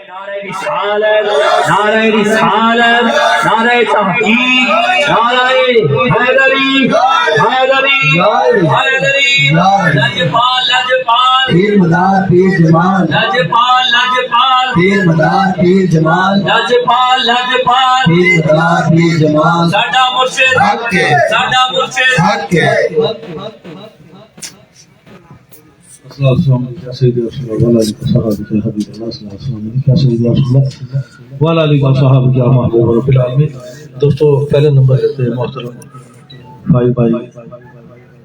नारे रिसालत, नारे रिसालत, नारे तहकीक, नारे हैदरी, हैदरी, हैदरी, लजपाल, लजपाल, पीर मदार पीर जमाल, लजपाल, लजपाल, पीर मदार पीर जमाल, लजपाल, लजपाल, पीर मदार पीर जमाल। साडा मुर्शिद हक है, साडा मुर्शिद हक है। दोस्तों पहले नंबर देते हैं मोहतरम भाई भाई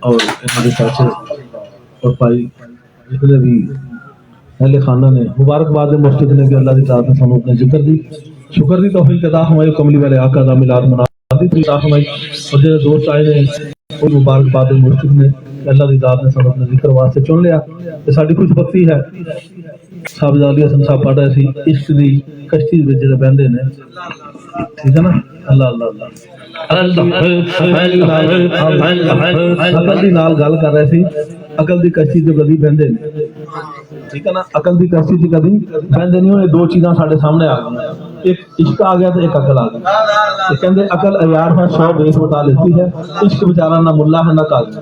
और हमारे चाचे और भाई जितने भी अहले खाना ने मुबारकबाद मुफ्त ने कि अल्लाह की ताकत ने सानू अपने जिक्र दी शुक्र दी तौफीक अता फरमाई कमली वाले आका दा मिलाद मना दी अता फरमाई और जो दोस्त आए ने वो मुबारकबाद मुफ्त ने अल्लाह की ताकत ने सानू अपने जिक्र वास्ते चुन लिया ते साडी खुशबख्ती है साहब जाली हसन साहब पढ़ रहे सी इश्क दी कश्ती विच जेड़े बहंदे ने ठीक है ना अल्लाह अल्लाह अकल दी नाल गल कर रहे सी अकल दी कश्ती ते कदी बहंदे ने ठीक है ना अकल दी कश्ती ते कदी बहंदे नहीं होए दो चीज़ां साडे सामने आ गई एक इश्क आ गया तो एक अकल आ गई ते कहंदे अकल अयार है 100 बेस बता लेती है इश्क बेचारा ना मुल्ला है ना काजी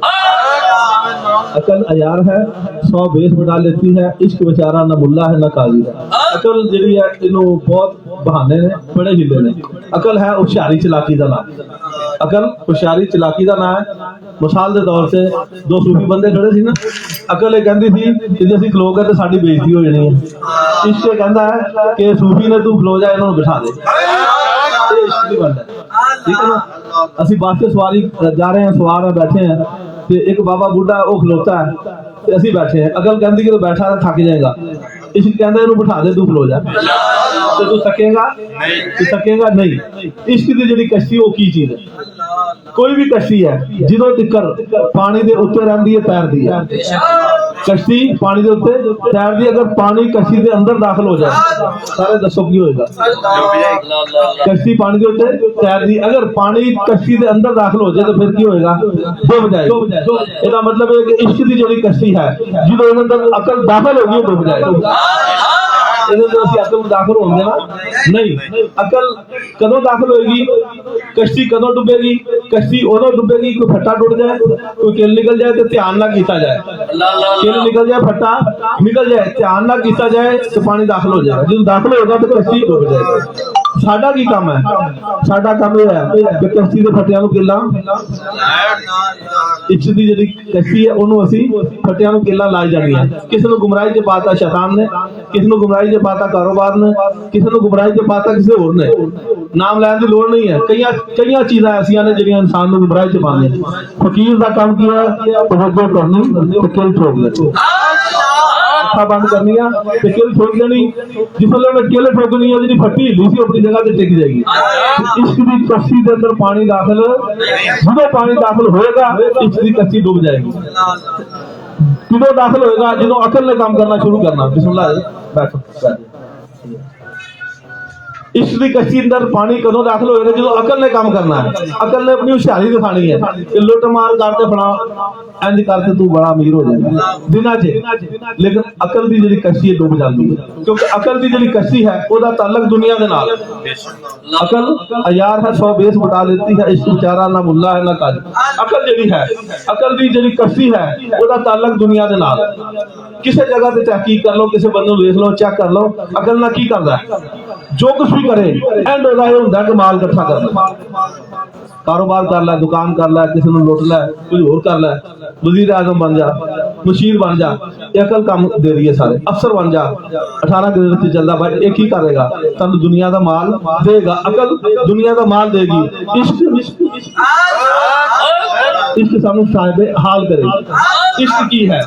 अकल अयार है 100 बेस बता लेती है इश्क बेचारा ना मुल्ला है ना काजी है अकल जी है इनू बहुत बहाने ने बड़े हिले ने अकल है होशियारी चलाकी का नाम अकल होशियारी चलाकी का नाम है मिसाल के तौर से दो सूफी बंदे खड़े सी ना अकल ये कहती थी कि जे असीं खलो गए तो साडी बेइज्जती हो जानी है इश्क कहता है कि सूफी ने तू खलो जा इन्होंने बिठा दे इश्क की बनता है ठीक है ना असीं बस से सवारी जा रहे हैं सवार हैं बैठे हैं तो एक बाबा बुढ़ा वो खलोता है तो असीं बैठे हैं अकल कहती कि तू बैठा है थक जाएगा इश्क कहता है इन्हू बिठा दे तू खलो जा तो तू थकेगा तू थकेगा नहीं इश्क की जी कश्ती वो की चीज है कोई भी कश्ती है जिदों तिकर पानी के उत्ते रहिंदी है तैरदी है कश्ती पानी के उत्ते तैरदी अगर पानी कश्ती के अंदर दाखिल हो जाए सारे दसो की होएगा कश्ती पानी के उत्ते तैरदी अगर पानी कश्ती के अंदर दाखिल हो जाए तो फिर की होएगा डूब जाएगी इसका मतलब है कि इश्क की जी कश्ती है जिदों अंदर अकल दाखिल होगी डूब जाएगी अकल दाखिल होंगे ना नहीं अकल कदों दाखिल होगी कश्ती कदों डुबेगी कश्ती उदों डुबेगी कोई फट्टा टुट जाए कोई किल निकल जाए तो ध्यान ना किया जाए किल निकल जाए फट्टा निकल जाए ध्यान ना किया जाए तो पानी दाखिल हो जाएगा जो दाखिल होगा तो कश्ती डुब जाएगी साडा की काम है साडा काम यह है कि कश्ती के फट्टियां नूं किल्लां इश्क दी जिहड़ी कश्ती है उहनूं असीं फट्टियां नूं किल्लां लाई जाणीआं किसी नूं गुमराही च पाता शैतान ने किसी नूं गुमराही च पाता कारोबार ने किसी नूं गुमराही च पाता किसी होर ने नाम लैण दी लोड़ नहीं है कई चीज़ां ऐसियां ने जिहड़ियां इंसान नूं गुमराही च पाउंदियां फकीर दा काम की है तवज्जो करनी ते किल ठोक देनी अखा बंद करनी है ते किल ठोक देनी जिसले मैं किल ठोकनी है जी फट्टी हिली सी अपनी जगह ते टिक जाएगी इश्क दी कश्ती के अंदर पानी दाखिल जो पानी दाखिल होएगा इश्क दी कश्ती डूब जाएगी किदों दाखिल होएगा जो अकल ने काम करना शुरू करना बिस्मिल्लाह बैठो इश्क की कश्ती अंदर पानी कदों दाखिल होएगा जो अकल ने काम करना है अकल ने अपनी होशियारी दिखानी है कि लुट मार करते बड़ा इंज करके तू बड़ा अमीर हो जाएगा दिना च लेकिन अकल की जी कश्ती है डूब जाती है क्योंकि अकल की जी कश्ती है उसका ताल्लुक दुनिया के नाल अकल अयार है 100 बेस बता लेती है इश्क बेचारा ना मुल्ला है ना काजी अकल जी है अकल की जी कश्ती है उसका ताल्लुक दुनिया के नाल किसी जगह पे तहकीक कर लो किसी बंदे देख लो चेक कर लो अकल ना की करता है जो कुछ भी करे एंड होता है होंदा कि माल इकट्ठा करना कारोबार कर लै दुकान कर लै किसी को लुट लै कुछ होर कर लै वजीर आजम बन जा मुशीर बन जा अकल काम दे रही है सारे अफसर बन जा 18 ग्रेड चलता भाई एक ही करेगा तुम दुनिया का माल देगा अकल दुनिया का माल देगी इश्क इश्क सानू साहिब हाल करेगी इश्क की है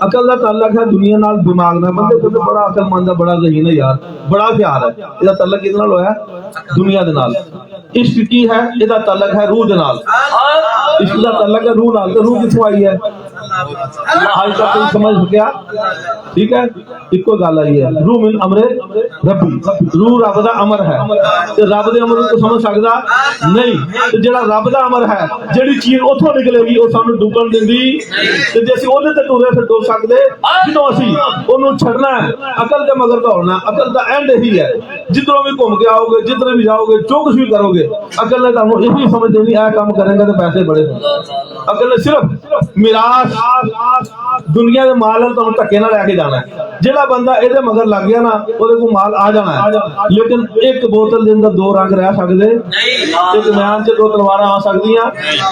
अकल का ताल्लुक है दुनिया नाल दिमाग नाल बंदे को बड़ा अकलमंद है बड़ा ज़हीन है यार बड़ा प्यार है इसका ताल्लुक किस नाल होया दुनिया दे नाल इश्क की है इसका ताल्लुक है रूह दे नाल इश्क का ताल्लुक है रूह नाल तो रूह किथों आई है आज तक कोई समझ सकिया? ठीक है, इको गल आई है, रूह मिन अमरे रब्बी, रूह रब दा अमर है ते रब दे अमर को समझ सकदा नहीं। ते जेड़ा रब दा अमर है, जेड़ी चीज उथों निकलेगी वो सानू डुबण दिंदी ते जे असीं ओहदे ते टुरे फिर डुब सकदे जिदों असीं ओनू छड़ना है, अकल दे मगर दौड़ना। अकल दा एंड यही है, जिधरों भी घूम के आओगे, जिधर भी जाओगे, जो कुछ भी करोगे, अकल ने तुहानू यही समझ देनी ऐ काम करेंगे तो पैसे बड़े होंगे। अकल ने सिर्फ मिरास दुनिया के माल तुहानू धक्के नाल लैके जाना है। जेड़ा बंदा इहदे मगर लग गया ना, ओहदे कोल माल आ जाना है। लेकिन एक बोतल दे अंदर दो रंग रह सकदे, एक म्यान च दो तलवारां आ सकदियां।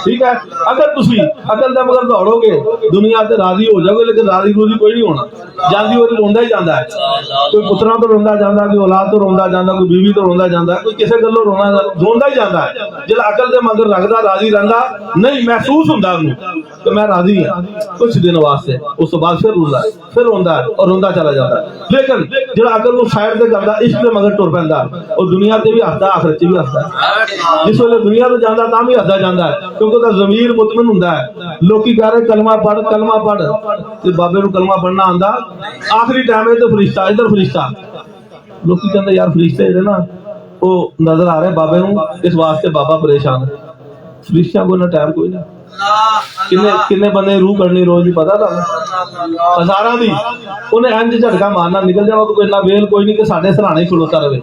ठीक है, अगर तुसी अकल दे मगर दौड़ोगे दुनिया ते राजी हो जाओगे, लेकिन राजी रूजी कोई नहीं होना। जांदी वारी रोंदा ही जांदा है, कोई पुत्तरां तो रोंदा जांदा, कोई औलाद तो रोंदा जांदा, कोई बीवी तो रोंदा जांदा, कोई किसी गल्लों रोंदा ही जांदा है। जेड़ा अकल दे मगर लगदा राजी रहिंदा नहीं, महसूस हुंदा उहनूं कि मैं राजी हां कुछ दिन वास्ते, उस तो बाद फिर रोंदा है, फिर रोंदा है और रोंदा चला जाता है। लेकिन जेड़ा अकल नूं साइड ते करदा, इश्क दे मगर टुर पैंदा, और दुनिया ते भी हसदा, आखिरत च भी हसदा। जिस वेले दुनिया ते जांदा तां भी हसदा जांदा है, क्योंकि ओहदा ज़मीर मुतमिन हुंदा है। लोकी कह रहे कलमा पढ़ ते बाबे नूं कलमा पढ़ना आंदा, आखिरी टाइम इधर फरिश्ता, इधर फरिश्ता। लोकी कहंदे यार फरिश्ते जेहड़े ना वो नजर आ रहे बाबे नूं, इस वास्ते बाबा परेशान है। फरिश्तियां कोई ना टाइम कोई नहीं। किन्ने किन्ने बंदे रूह करनी रोज, नहीं पता तुहानूं? हज़ारां दी उन्हें इंज झटका मारना निकल जाना, तो कोई ना वेल कोई नहीं कि साडे सराणे खलोता रहे।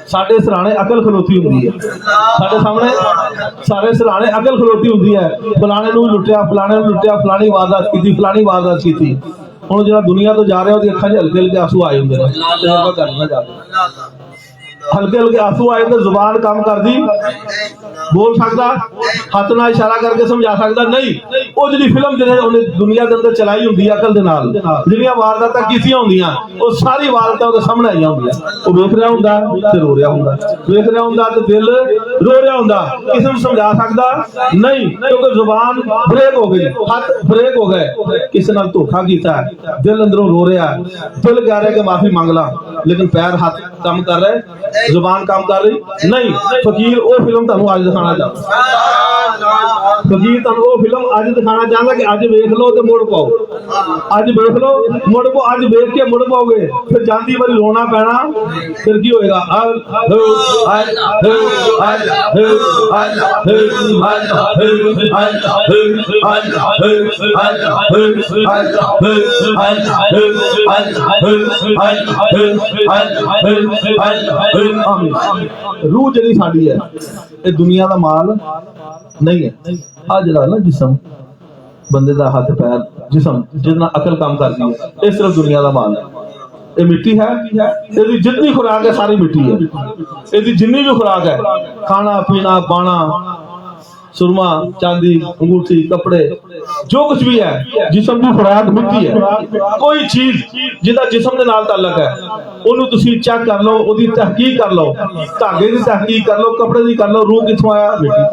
साडे सराणे अकल खलोती हुंदी है, साडे सामने सारे सराणे अकल खलोती हुंदी है। फलाणे नूं लुटिया, फलाणे नूं लुटिया, फलानी वारदात कीती, फलानी वारदात कीती। हुण जेड़ा दुनिया तो जा रहा ओहदी अखां 'च हल्के हल्के आंसू आए हुंदे ने, तजुर्बा करना जाके हल्के हल्के आंसू आए तो जुबान काम कर दी, बोल सकता, हाथ नाल इशारा करके समझा सकता नहीं। वो जी फिल्म जिन्हें दुनिया के अंदर चलाई होंगी अकल दे नाल, जिहड़ियां वारदातां कीतियां होंदियां, वो सारी वारदातां उहदे सामने आईयां होंदियां। वो वेख रहा हुंदा ते रो रहा हुंदा, वेख रहा हुंदा ते दिल रो रहा हुंदा, किसी नूं समझा सकदा नहीं, क्योंकि जुबान ब्रेक हो गई, हाथ ब्रेक हो गए, किसी नाल धोखा कीता है, दिल अंदरों रो रहा है, दिल कह रहा है कि माफी मंग ला, लेकिन पैर हाथ काम कर रहे, जुबान काम कर रही नहीं। फकीर वो फिल्म तुहानू अज दिखाना चाहता, फकीर तुहानू वो फिल्म अज दिखाना चाहता कि अज वेख लो तो मुड़ पाओ, अज वेख लो मुड़ पाओ, अज वेख के मुड़ पाओगे, फिर जाती बारी रोना पैना, फिर की होएगा? रूह जी साड़ी है, ये दुनिया का माल नहीं है। आ जरा ना जिसम बंदे का हाथ पैर जिसम जितना अकल काम करती है, ये सिर्फ दुनिया का माल है। ये मिट्टी है, ये जितनी खुराक है सारी मिट्टी है, ये जितनी भी खुराक है, खाना पीना पाना, सुरमा चांदी अंगूठी कपड़े जो कुछ भी है, जिसम की खुराक मिट्टी है। कोई चीज जिहदा जिसम दे नाल ताल्लुक है ओनू तुसीं चेक कर लो, ओदी तहकीक कर लो, धागे की तहकीक कर लो, कपड़े की कर लो, रूह कित्थों आया? मिट्टी।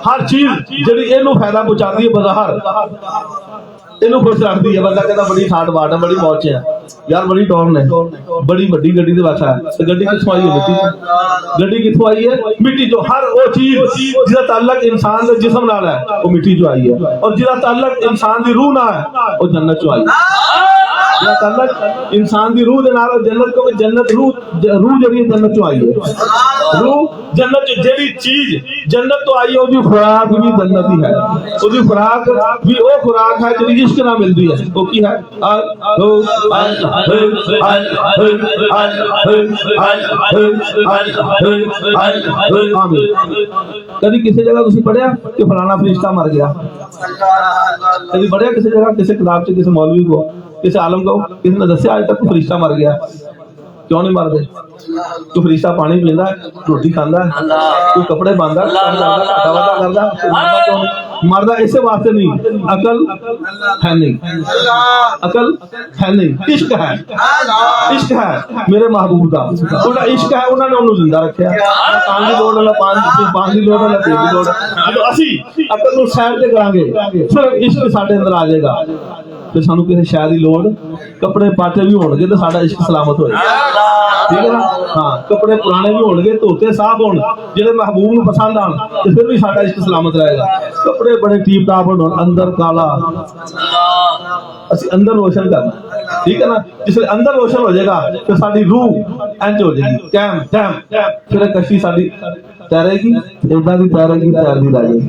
हर चीज जिहड़ी इहनू फायदा पहुंचाती है बाजार इनू खुश रखती है। बंदा कहता बड़ी ठाट बाट है, बड़ी मौज है यार, बड़ी टॉर्न है, बड़ी वड्डी गड्डी ते बैठा है, तो गड्डी कित्थों आई है? मिट्टी। गड्डी कित्थों आई है? मिट्टी जो। हर वो चीज जिसका ताल्लुक इंसान के जिस्म नाल है वो मिट्टी जो आई है, और जिसका ताल्लुक इंसान की रूह नाल है वो जन्नत चो आई है। जिसका ताल्लुक इंसान की रूह दे नाल जन्नत, क्योंकि जन्नत रूह जड़ी जन्नत चो आई है। रूह जन्नत जेड़ी चीज जन्नत तो आई है, उसकी खुराक भी जन्नत ही है, उसकी खुराक भी वो खुराक है जिहड़ी इश्क नाल मिलदी है। वो की है? कभी किसी जगह तुसीं पढ़िया कि फलाना फरिश्ता मर गया? कभी पढ़िया किसी जगह, किसी किताब से, किसी मौलवी को, किसी आलम को किसी ने दसिया आज तक फरिश्ता मर गया? क्यों नहीं मरते? तू फरिश्ता पानी पींदा, रोटी खांदा, तू कपड़े बांधदा, घाटा वाटा करदा, मरदा इसे वास्ते नहीं, अकल है नहीं, अकल है नहीं, इश्क है, इश्क है मेरे महबूब का, उनका इश्क है, उन्होंने उन्हें जिंदा रखा। पानी की लोड़ वाला पानी की लोड़ वाला तेल की लोड़, जो असी अकल को साइड से करांगे सिर्फ इश्क साडे अंदर आ जाएगा, फिर सानू किसी शय की लोड़, कपड़े पाटे भी होणगे तो साडा इश्क सलामत होएगा। ठीक है ना? हाँ, कपड़े पुराने भी होणगे, धोते साफ होण, जिहड़े महबूब नूं पसंद आण, तो फिर भी साडा इश्क सलामत रहेगा। कपड़े बड़े बड़े टीप टाप होने अंदर काला असि अंदर रोशन करना ठीक है ना जिसले अंदर रोशन हो जाएगा तो साडी रूह इंज हो जाएगी कैम कैम फिर कश्ती साडी तैरेगी इदा दी तैरेगी तैरदी रह जाएगी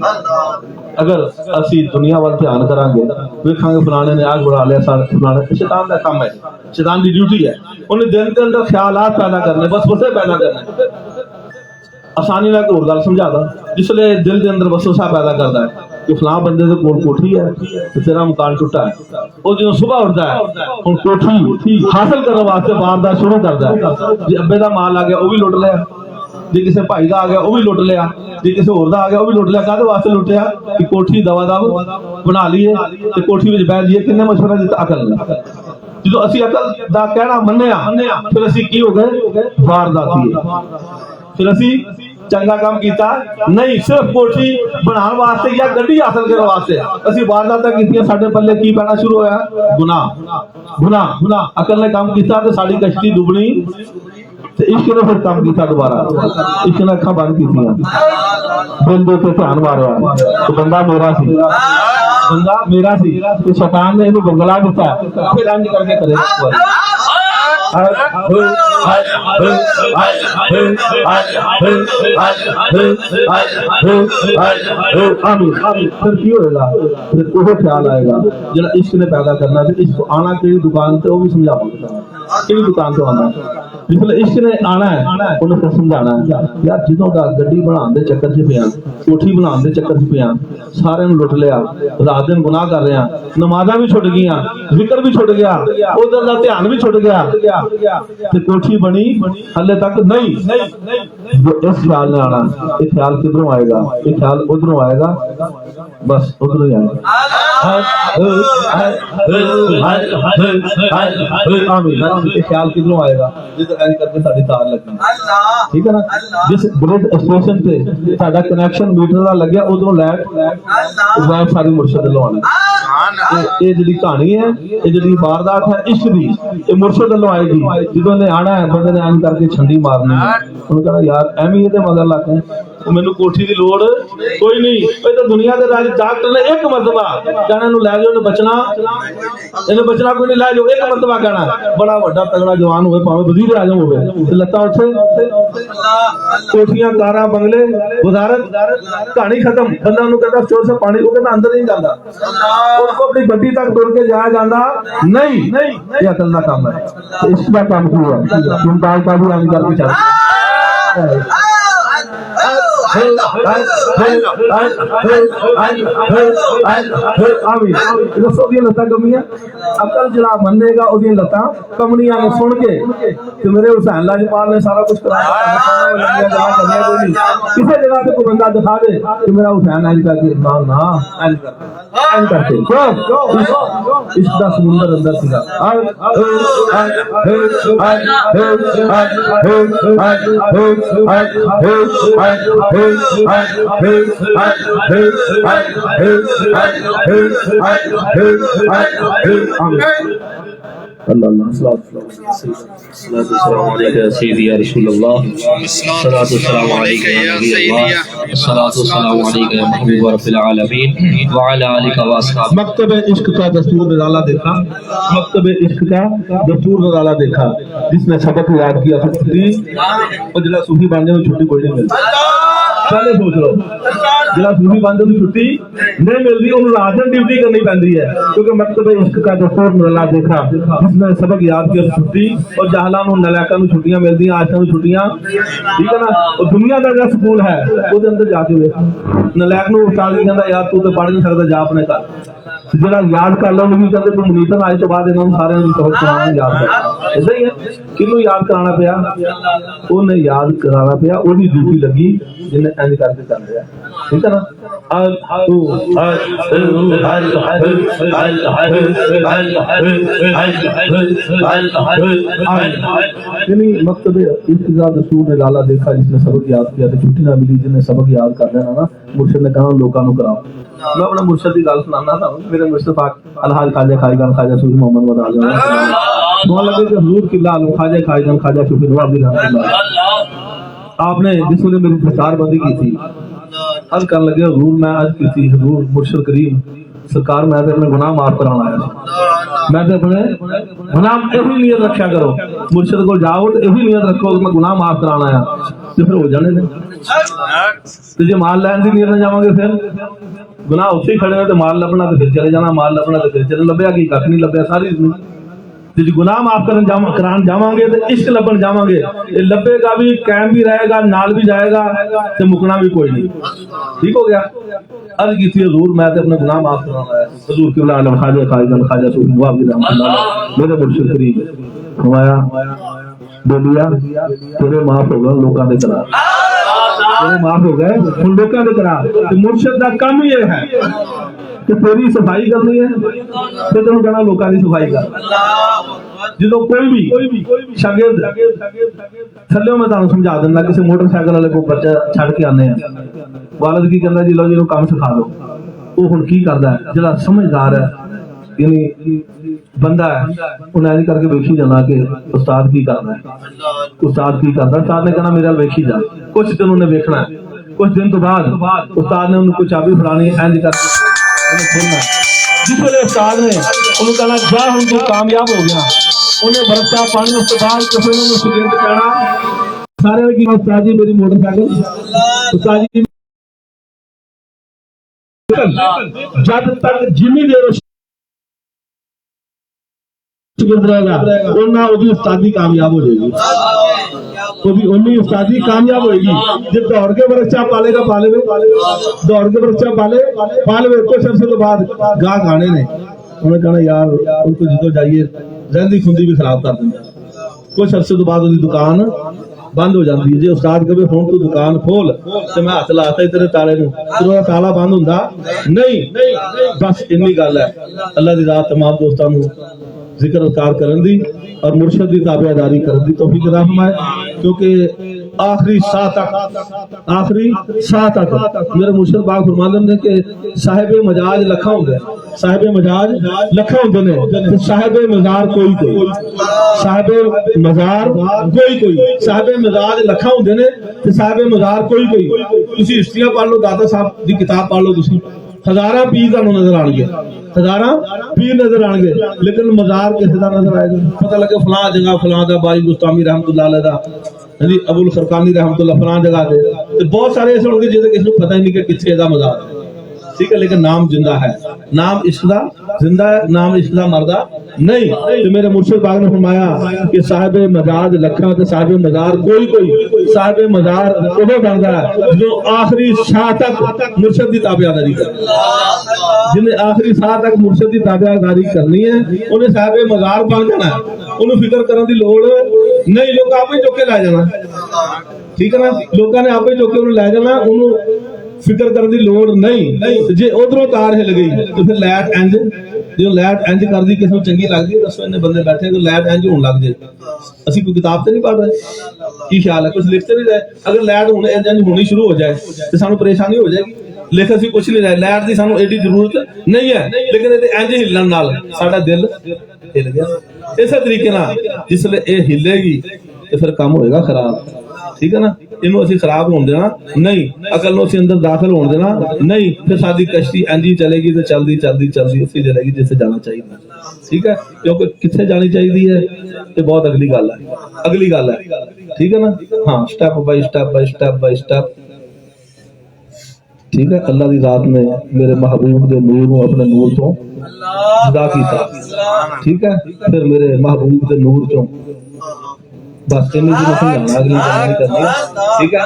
अगर असी दुनिया वाल ध्यान करांगे वेखांगे फलाने ने आग बढ़ा लिया सारे फलाने शैतान का काम है शैतान की ड्यूटी है उन्हें दिल के अंदर ख्यालात पैदा करने बस वसे पैदा करने आसानी में और गल समझा दा जिसले दिल के अंदर वसवसा पैदा करता है कि फलां बंदे दे कोल कोठी है ते तेरा मकान टुटा है वो जो सुबह उठता है हुन कोठी हासिल करने वास्ते वारदात शुरू करता है जे अब्बे दा माल आ गया वो भी लुट लिया जे किसी भाई दा आ गया वो भी लुट लिया जे किसी होर दा आ गया वो भी लुट लिया काहदे वास्ते लुटिया कि कोठी दवा दव बना लीए ते कोठी विच बैठ जाइए किन्ने मशवरा दिता अकल जो असी अकल दा कहना मन्निया फिर असी की हो गए वारदाती फिर असी चंगा काम किया नहीं सिर्फ कोठी बनाने वास्ते या गड्डी हासिल करने वास्ते असि वारदातां कीतियां साडे पल्ले की पैना शुरू होया गुनाह गुनाह गुनाह अकल ने काम किया तो साडी कश्ती डुबनी ते इश्क ने फिर काम किया दोबारा इश्क ने अखां बंद कीतियां दिल दे ते ध्यान मारिया तो बंदा मेरा सी तो शैतान ने इहनूं बंगला दिता फिर इंज करके करेगा फिर की होएगा फिर वो ख्याल आएगा जिहड़ा इश्क ने पैदा करना ते इश्क आना केड़ी दुकान ते वो भी समझावांगा केड़ी दुकान तो आना जिसले इश्क ने आना है उन्हें फिर समझाना है यार जिदों दा गड्डी बनाने दे चक्कर च पिया कोठी बनाने दे चक्कर च पिया सारे नूं लुट लिया रात दिन गुनाह कर रहे हैं नमाज़ां भी छुट गईयां जिक्र भी छुट गया उधर दा ध्यान भी छुट गया ते कोठी बनी हले तक नहीं इस ख्याल ने आना ये ख्याल किधरों आएगा ये ख्याल उधरों आएगा बस उधरों ही आएगा ख्याल किधरों आएगा जिधर ऐड करके साडी तार लगी ठीक है ना जिस ग्रिड स्टेशन पे साडा कनेक्शन मीटर दा लग्या उधरों लाइट वाइट सारी मुर्शिद लो आना ये जिहड़ी कहानी है ये जिहड़ी वारदात है इश्क दी ये मुर्शिद लो आएगी जिदों ने आना है बंदे ने ऐड करके छंडी मारनी है उन्होंने कहना यार एवं ये मगर लग गए मैनू कोठी की लोड़ कोई नहीं ये तो दुनिया के राज डॉक्टर ने एक मरतबा कहना इन्हू लै जाओ बचना इन्हें बचना कोई नहीं लै जाओ एक मरतबा कहना बड़ा वड्डा तगड़ा जवान होवे भावें वजीर आजम होवे लत्ता उठे कोठियां कारां बंगले वजारत कहानी खत्म बंदा उन्होंने कहता स्टोर से पानी को कहता अंदर नहीं जाता उसको अपनी गड्डी तक तुर के जाया जाता नहीं ये अकल का काम है इसका काम हुआ तुम बाल का भी आगे करके चल अकल जरा मनेगा ओदी लत्तां कमनियां ने सुन के ते मेरे हुसैन लाजपाल ने सारा कुछ कराया किसी जगह पे कोई बंदा दिखा दे कि मेरा हुसैन ऐज करके ना ऐज करके इसका समुंदर अंदर सीगा मकतब इश्क का दस्तूर निराला देखा मकतब इश्क का दस्तूर निराला देखा जिसने सबक याद किया और जिला सूफी बन जाए छुट्टी कोई नहीं मिलती पहले सोच लो जिला सूफी बन जाए छुट्टी नहीं मिलती उन्हें रात दिन ड्यूटी करनी पैंदी है क्योंकि मकतब इश्क का दस्तूर निराला देखा जिसने सबक याद किया छुट्टी और जहला नलैका छुट्टियां मिलती आशा छुट्टियां ठीक है ना और दुनिया का जो स्कूल है वो अंदर जाके नलैक उस्ताद कहता यार तू तो पढ़ नहीं सकता जा अपने घर जरा याद कर लो भी कहते तुम नीतन आए तो बाद इन्होंने सारे सबक कराना याद कर ऐसा ही है किनू याद कराना पिया उन्हें याद कराना पिया ओदी ड्यूटी लगी जिन्हें इंज करके कर दिया ठीक है ना मकतब इश्तिजा दस्तूर निराला देखा जिसने सबक याद किया तो छुट्टी ना मिली जिन्हें सबक याद कर लेना ना मुर्शिद ने कहा लोगों को कराओ मैं अपना मुर्शिद की गल सुनाना था मेरे मुर्शिद पाक अलहाज ख्वाजा खाईजान ख्वाजा सूफी मोहम्मद वद आजम तो लगे कि हुजूर किबला आलम ख्वाजा खाईजान ख्वाजा सूफी नवाब आपने जिस मेरी प्रचार बंदी की थी अर्ज कर लगे हजूर मैं अर्ज की हजूर मुर्शिद करीम सरकार मैं तो अपने गुनाह माफ कराना आया मैं तो अपने गुनाह यही नीयत रखा करो मुर्शिद को जाओ तो यही नीयत रखो कि मैं गुनाह माफ कराना आया तो फिर हो जाने ने तो जो माल लैन की नीयत जावांगे फिर गुनाह उत्थे ही खड़े तो माल लभना तो फिर चले जाना माल लभना तो फिर चले लभ्या की कख नहीं लभ्या सारी जो गुनाह माफ करान जावांगे तो इश्क लभन जावांगे ये लभेगा भी कायम भी रहेगा नाल भी जाएगा तो मुकना भी कोई नहीं ठीक हो गया अर्ज की थी हजूर मैं तो अपने गुनाह माफ कराना है हजूर की आलम ख्वाजा ख्वाजा सूफी वाबी रहमतुल्लाह मेरे मुर्शिद करीम फरमाया बेलिया तेरे माफ हो गए लोगों के करा तेरे माफ हो गए उन लोगों के करा तो मुर्शिद का काम ही ये है कि तेरी सफाई करनी है तो तेन कहना लोगों की सफाई कर जो कोई भी शागिर्द थल्ले मैं तुम समझा देना किसी मोटरसाइकिल वाले को बच्चा छड़ के आने वालद की कहना जी लो जी काम सिखा दो वो हुण की करता है जो समझदार है यानी बंदा है उन्हें ऐसे करके वेखी जाना कि उस्ताद की करना है उस्ताद की करता उस्ताद ने कहना मेरे वेखी जा कुछ दिन उन्हें वेखना है कुछ दिन तो बाद उस्ताद ने उनको चाबी फड़ानी इंज करके जिस वे उस्ताद ने उन्होंने कहना जा हम तू कामयाब हो गया उन्हें बरसा पानी उस बाद किसी ने शागिर्द कहना सारे की उस्ताद जी मेरी मोटरसाइकिल उस्ताद जी जब तक जिम्मी देर उस्तादी कामयाब हो जाएगी तो भी उन्नी उस्तादी कामयाब होगी जब दौड़ के बच्चा पालेगा पाले दौड़ के बच्चा पाले कुछ अरसे तो बाद गाहक आने ने उन्हें कहना यार उनको जो जाइए रहंदी खुंदी भी खराब कर देंगे कुछ अरसे तो बाद उनकी दुकान बंद हो जाती है जो उस्ताद कहे हुण तू दुकान खोल तो मैं हाथ लाता ही तेरे ताले नूं ताला बंद होंदा नहीं बस इन्नी गल है अल्लाह दी रात तमाम दोस्तां नूं जिक्र अज़कार करन दी और मुर्शिद की ताबेदारी करन दी तौफीक अता फरमाए क्योंकि आखिरी साह तक मेरे मुर्शिद पाक फरमांदे ने कि साहिब मजाज लखा हुंदे साहिब मजाज लखा हुंदे ने साहिब मजार कोई साहिब मजार कोई साहिब मजाज लखा हुंदे ने ते साहिब मजार कोई तुसी हिस्ट्रियां पढ़ लो दादा साहब दी किताब पढ़ लो तुसी हजारा पीर तुहानू नजर आएंगे हजारा पीर नजर आएंगे लेकिन मजार किसी का नजर आएगा पता लगे फलां जगह फलां दा बाई गुस्तामी रहमतुल्लाह अलैह दा जी अबुल खरकानी रहमतुल्लाह फलां जगह दे ते बहुत सारे ऐसे होंगे जिन्हें किसी को पता ही नहीं कि किथे दा मजार है ठीक है लेकिन नाम जिंदा है नाम इश्क दा जिंदा है नाम इश्क दा मरदा नहीं तो मेरे मुर्शिद पाक ने फरमाया कि साहिब मजाज लखा ते साहिब मजार कोई साहिब मजार उदो बनदा है जो आखिरी साह तक मुर्शिद की ताबेदारी करे जिन्हें आखिरी साह तक मुर्शिद की ताबेदारी करनी है उन्हें साहिब मजार बन जाना उन्हें फिक्र करने की लोड़ नहीं लोग आप ही चुके लै जाना ठीक है ना लोगों ने आप ही चुके उन्हें लै जाना उन्होंने फिक्र करने की लोड़ नहीं जे उधरों तार हिल गई तो फिर लैट इंज जो लैट इंज कर दी किसी को चंगी लगती है दसो इन्ने बंदे बैठे तो लैट इंज होने लग जाए असं कोई किताब तो नहीं पढ़ रहे की ख्याल है कुछ लिखते नहीं रहे अगर लैट इंज होनी शुरू हो जाए तो सानू परेशानी हो जाएगी लिख असीं कुछ नहीं रहे लैट की सानू एडी जरूरत नहीं है लेकिन इंज हिलण नाल साडा दिल हिल गया इस तरीके नाल जिसले ये हिलेगी तो फिर काम होएगा खराब ठीक है ना इनू असीं खराब होने देना नहीं अकल नूं असीं अंदर दाखिल होने देना नहीं फिर साडी कश्ती इंज ही चलेगी तो चलदी उसी चलेगी जिसे जाना चाहिए ठीक है क्योंकि किथे जानी चाहिए है ये बहुत अगली गल है ठीक है ना हाँ स्टेप बाय स्टेप ठीक है अल्लाह की रात ने मेरे महबूब के नूर को अपने नूर तो जुदा किया ठीक है फिर मेरे महबूब के नूर चो बस इन्हें जी समझाना अगली गल करनी ठीक है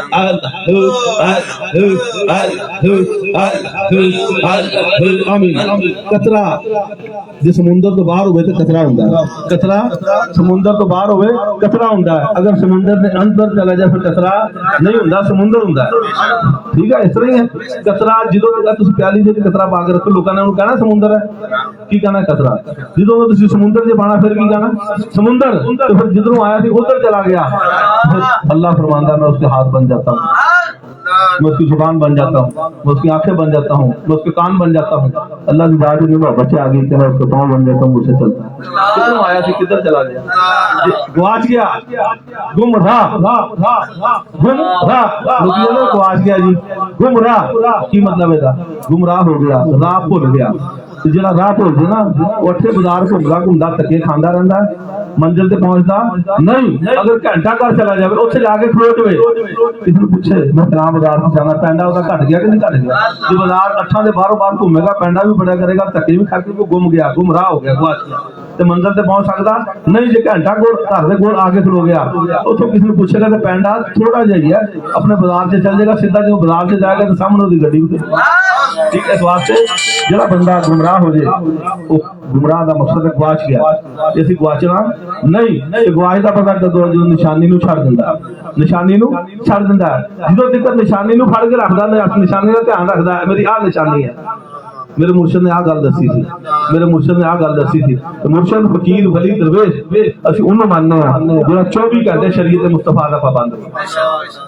आमीन कतरा जो समुंदर तो बाहर होवे तो कतरा हुंदा है कतरा समुंदर तो बाहर होवे कतरा हुंदा है अगर समुंदर के अंदर चला जाए फिर कतरा नहीं हुंदा समुंदर हुंदा है ठीक है इस तरह ही है कतरा जो तुम प्याली से कतरा पा के रखो लोगों ने उन्होंने कहना समुंदर है की कहना कतरा जो तुम समुंदर से पाना फिर की कहना समुंदर तो फिर जिधरों आया उधर चला गया, अल्लाह फरमाता मैं उसके हाथ बन जाता हूँ, मैं उसकी जुबान बन जाता हूँ, मैं उसकी आंखें बन जाता हूँ, मैं उसके कान बन जाता हूँ। अल्लाह की जात नहीं, बच्चे आगे कि मैं उसके पाँव बन जाता हूँ, मुझसे चलता है। कितना आया थी, किधर चला गया, गुआच गया, गुमराह, गुआच गया जी, गुमराह की मतलब है गुमराह हो गया, राह भुल गया। तो जरा राह भुल जाए ना, उठे बाजार घूमदा घूमदा धक्के खांदा रहता है, मंजिल से पहुंचता नहीं। अगर घंटा घर चला जाए उत्थे जाके खलो जाए, किसी ने पूछे मैं फलां बाजार में जाना, पैंडा उसका घट गया कि नहीं घट गया। जो बाजार अठा के बाहरों बाहर घूमेगा, पैंडा भी बड़ा करेगा, धक्के भी खाके वो गुम गया, गुमराह हो गया, गुआच गया, तो मंजिल से पहुंच सकता नहीं। जो घंटा कोल घर के कोल आके खलो गया, उतो किसी ने पूछेगा तो पैंडा थोड़ा जिहा अपने बाजार से चल जाएगा, सीधा जो बाजार से जाएगा तो सामने उसकी गड्डी भी। ठीक है, इस वास्ते जो बंदा गुमराह हो जाए, वो गुमराह का मकसद है गुआच गया। जैसे गुआचना नहीं, गुआच का पता कदों जो निशानी नूं छड़ दिंदा, निशानी नूं छड़ दिंदा है। जो तक निशानी नूं फड़ के रखदा, निशानी का ध्यान रखदा है, मेरी आ निशानी है, मेरे मुर्शद ने आ गल दसी थी, मेरे मुर्शद ने आ गल दसी थी। तो मुर्शद फकीर वली दरवेश असि उन्होंने मानने जो 24 घंटे शरीयत मुस्तफा का पाबंद हो,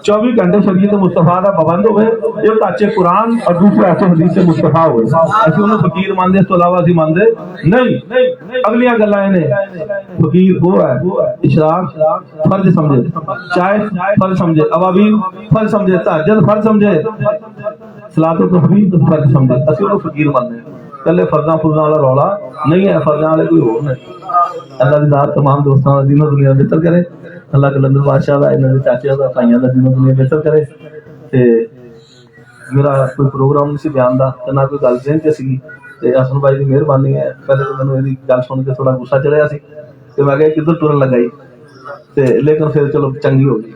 24 घंटे शरीयत मुस्तफा का पाबंद हो, एक हाथे कुरान और दूसरे हाथे हदीस मुस्तफा हो, असि उन्होंने फकीर मानते, इस तो अलावा असि मानते नहीं। अगलियां गल्लां ने फकीर वो है इशराक फर्ज समझे, चाहे फर्ज समझे, अवाबीन फर्ज समझे, तहज्जुद फर्ज समझे, सलातो तस्बीह फर्ज समझे, असि उन्होंने फकीर मानने। कले फर्जा फुर्जा वाला रौला नहीं है, फर्जा वाले कोई होर नहीं। अल्लाह की दात तमाम दोस्तों का दीनों दुनिया बेहतर करे, अल्लाह कलंदर बादशाह का, इन्होंने चाचे का, भाइयों का दीनों दुनिया बेहतर करे। ते मेरा कोई प्रोग्राम नहीं सी बयान दा, ना कोई गल जहन च सी, ते हसन भाई की मेहरबानी है। पहले तो मैंने इहदी गल सुन के थोड़ा गुस्सा चढ़िया सी, ते मैं कहा किधर टुरन लगाई, लेकिन फिर चलो चंगी हो गई,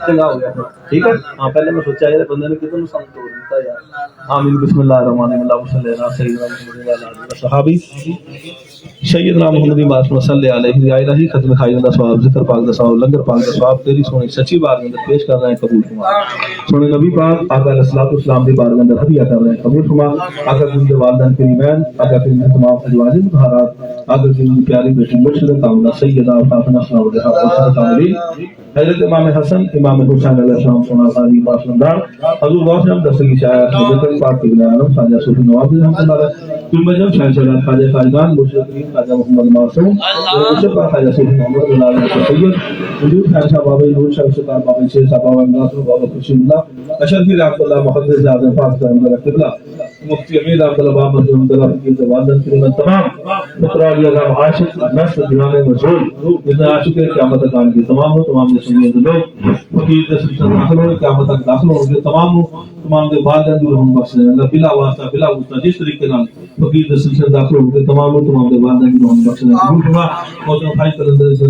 चंगा हो गया। ठीक है, हाँ पहले मैं सोचा यार बंदे ने किधर संग तोड़ दिता यार। आमीन बिस्मिल्लाह रहमान सहाबी सैयदना मुहम्मद मासूम सल्लल्लाहु अलैहि अलैहि खत्म खाइयों दा सवाब, जिक्र पाक दा सवाब, लंगर पाक दा सवाब तेरी सोनी सच्ची बात में अंदर पेश कर रहे हैं, कबूल फरमा। सोने नबी पाक आका अलैहिस्सलातु वस्सलाम दी बारगाह में अंदर हदिया कर रहे हैं, कबूल फरमा। आका के वालिदैन करीमैन, आका के तमाम अजवाज मुतहहारात, आका की प्यारी बेटी मुर्शिदा कामना सैयदा फातिमा सल्लल्लाहु हज़रत इमाम हसन इमाम हुसैन अलैहिस्सलाम सोना सारी पासंदार हजूर वासम दस्तगी शायद हजरत पाक के नाम खाजा सूफी नवाब रहमतुल्लाह तुम जब शायद खाजा खाजगान मुर्शिद खाजा मोहम्मद मासूम मुर्शिद खाजा सूफी मोहम्मद अल्लाह सैयद वजूद खाजा बाबा नूर शाह सुल्तान बाबा शेख साहब बाबा नासर बाबा खुशीउल्लाह अशरफी रहमतुल्लाह मुहद्दिस आज़म पाक का अंदर किबला मुफ्ती अमीर अब्दुल्लाह बाबा अब्दुल्लाह की जवानत के तमाम मुतरालिया का आशिक नस्ल दीवाने मजहूर जितने आशिक क़यामत तक आने की तमाम सुनिए लोग फकीर के सिलसिले दाखिल होंगे, क़यामत तक दाखिल होंगे, तमाम के बाद दूर हम बख्शे अल्लाह बिला वास्ता बिला उस्ता जिस तरीके नाल फकीर के सिलसिले दाखिल होंगे, तमाम के बाद दूर हम बख्शे कबूल फरमा। मौजूद भाई कलंदर से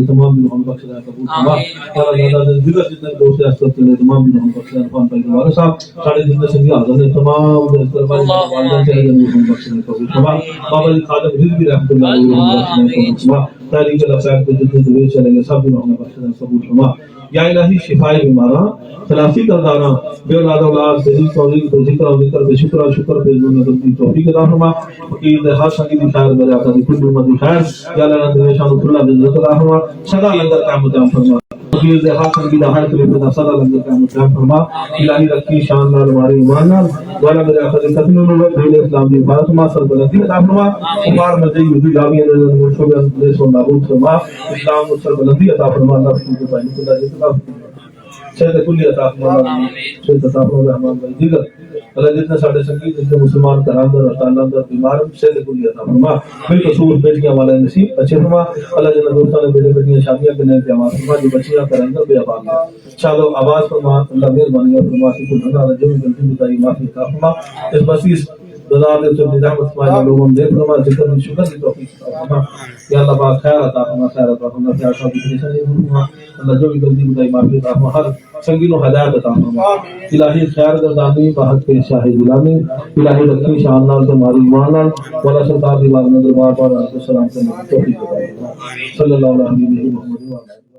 तमाम दूर हम बख्शे कबूल फरमा। अल्लाह दादा जिगर जितने दोस्त अस्पताल चले तमाम दूर हम बख्शे अरफान भाई वाले साहब सारे जितने संगी हाजिर हैं तमाम दरबार वालिदैन से दूर हम बख्शे कबूल फरमा। बाबा जी खादिम रिजवी रहमतुल्लाह अलैहि कबूल फरमा। तारीख अल-अफ़ाक के जितने दुआ चलेंगे सब दूर हम बख्शे कबूल फरमा। या इलाही शिफाए बीमारा खलासी का दाना बेऔलाद औलाद तेजी तौफीक तो जिक्र और जिक्र पे शुक्र और शुक्र पे जुम्मत की तौफीक अता फरमा। फकीर दे हर संगी दी खैर मेरे आका दी कुल उम्मत दी खैर या अल्लाह ने शान खुला दे इज्जत अता फरमा। सदा लंगर क़यामत कायम फरमा। फकीर दे हर संगी दा हर खलीफे दा सदा लंगर क़यामत कायम फरमा। इलाही रखी शान नाल हमारी ईमान नाल वाला मेरे आका दी खत्म नूर दीन इस्लाम दी फातिमा सरबलंदी अता फरमा। उमार मज़ीद युदी जामी ने मुर्शद ने सोना उठ फरमा। इस्लाम सरबलंदी अता फरमा। अल्लाह की भाई खुदा जिक्र सैयद कुल्ली अता फरमा। सैयद अता फरमा रहमान भाई जिगर अल्लाह जितने साडे संगीत जितने मुसलमान करांदर तालांदर बीमार सैयद कुल्ली अता फरमा। फिर कसूर बेटियां वाला नसीब अच्छे फरमा। अल्लाह जिन्ना दोस्तां ने बेटे बेटियां शादियां करने के आवाज फरमा। जो बच्चियां करांदर बेआबाद चलो आवाज फरमा। अल्लाह मेहरबानी फरमा कि कुल हना जो गलती बताई माफी अता फरमा। इस बसीस दलाल से निजामत फरमा लोगों ने फरमा जिक्र की शुक्र की तौफीक अता फरमा। या अल्लाह पाक खैर अता फरमा खैर अता फरमा प्यार सा परेशानी फरमा। अल्लाह जो भी गलती बताई माफी अता फरमा। हर संगीनो हिदायत अता फरमा। इलाही खैर गर्दानी बाहत के शाह गुलामी इलाही रखी शान नाल तुम्हारी ईमान नाल वाला सरकार दी बात में दरबार पर सलाम करने की तौफीक अता फरमा। सल्लल्लाहु अलैहि वसल्लम।